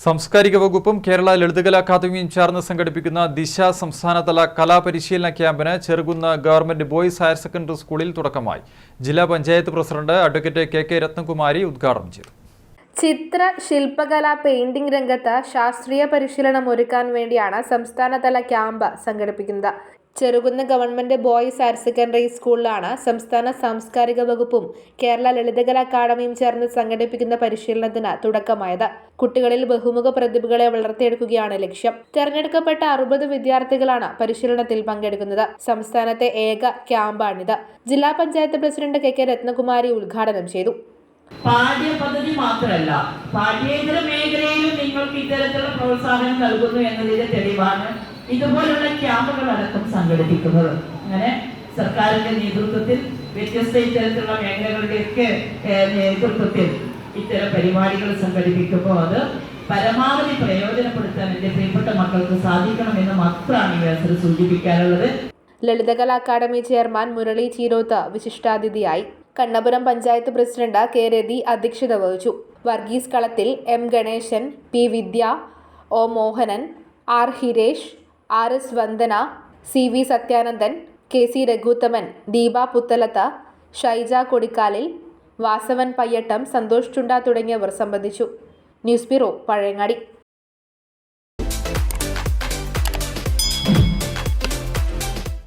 സാംസ്കാരിക വകുപ്പും കേരള ലളിതകലാ അക്കാദമിയും ചേർന്ന് സംഘടിപ്പിക്കുന്ന ദിശ സംസ്ഥാനതല കലാപരിശീലന ക്യാമ്പിന് Cherukunnu government boys higher secondary സ്കൂളിൽ തുടക്കമായി. ജില്ലാ panchayat president advocate K Ratnakumari ഉദ്ഘാടനം ചെയ്തു. ചിത്ര, ശില്പകല, പെയിന്റിംഗ് രംഗത്ത് ശാസ്ത്രീയ പരിശീലനം ഒരുക്കാൻ വേണ്ടിയാണ് സംസ്ഥാനതല ക്യാമ്പ് സംഘടിപ്പിക്കുന്നത്. Cherukunnu government boys higher secondary സ്കൂളിലാണ് സംസ്ഥാന സാംസ്കാരിക വകുപ്പും കേരള ലളിതകലാ അക്കാദമിയും ചേർന്ന് സംഘടിപ്പിക്കുന്ന പരിശീലനത്തിന് തുടക്കമായത്. കുട്ടികളിൽ ബഹുമുഖ പ്രതിഭകളെ വളർത്തിയെടുക്കുകയാണ് ലക്ഷ്യം. തെരഞ്ഞെടുക്കപ്പെട്ട 60 വിദ്യാർത്ഥികളാണ് പരിശീലനത്തിൽ പങ്കെടുക്കുന്നത്. സംസ്ഥാനത്തെ ഏക ക്യാമ്പാണിത്. ജില്ലാ പഞ്ചായത്ത് പ്രസിഡന്റ് കെ രത്നകുമാരി ഉദ്ഘാടനം ചെയ്തു. പാഠ്യപദ്ധതി മാത്രമല്ല, പാഠ്യേതര മേഖലയിലും നിങ്ങൾക്ക് ഇത്തരത്തിലുള്ള പ്രോത്സാഹനം നൽകുന്നു എന്നതിന്റെ തെളിവാണ് ഇതുപോലുള്ള ക്യാമ്പുകൾ അടക്കം സംഘടിപ്പിക്കുന്നത്. അങ്ങനെ സർക്കാരിന്റെ നേതൃത്വത്തിൽ വ്യത്യസ്ത ഇത്തരത്തിലുള്ള മേഖലകളുടെയൊക്കെ നേതൃത്വത്തിൽ ഇത്തരം പരിപാടികൾ സംഘടിപ്പിക്കുമ്പോൾ അത് പരമാവധി പ്രയോജനപ്പെടുത്താൻ എന്റെ പ്രിയപ്പെട്ട മക്കൾക്ക് സാധിക്കണമെന്ന് മാത്രമാണ് ഈ അവസരം സൂചിപ്പിക്കാനുള്ളത്. ലളിതകലാ അക്കാദമി ചെയർമാൻ മുരളി ചീരോത്ത് വിശിഷ്ടാതിഥിയായി. കണ്ണപുരം പഞ്ചായത്ത് പ്രസിഡന്റ് കെ രതി അധ്യക്ഷത വഹിച്ചു. Varghese Kalathil, M Ganesan, P Vidya, O Mohanan, R Hiresh, R S Vandana, C V Sathyanandan, K C Raghuthaman, Deepa Puthalath, Shaija Kodikkalil, Vasavan Payyattam, Santhosh Chunda തുടങ്ങിയവർ സംബന്ധിച്ചു. News bureau, Pazhayangadi.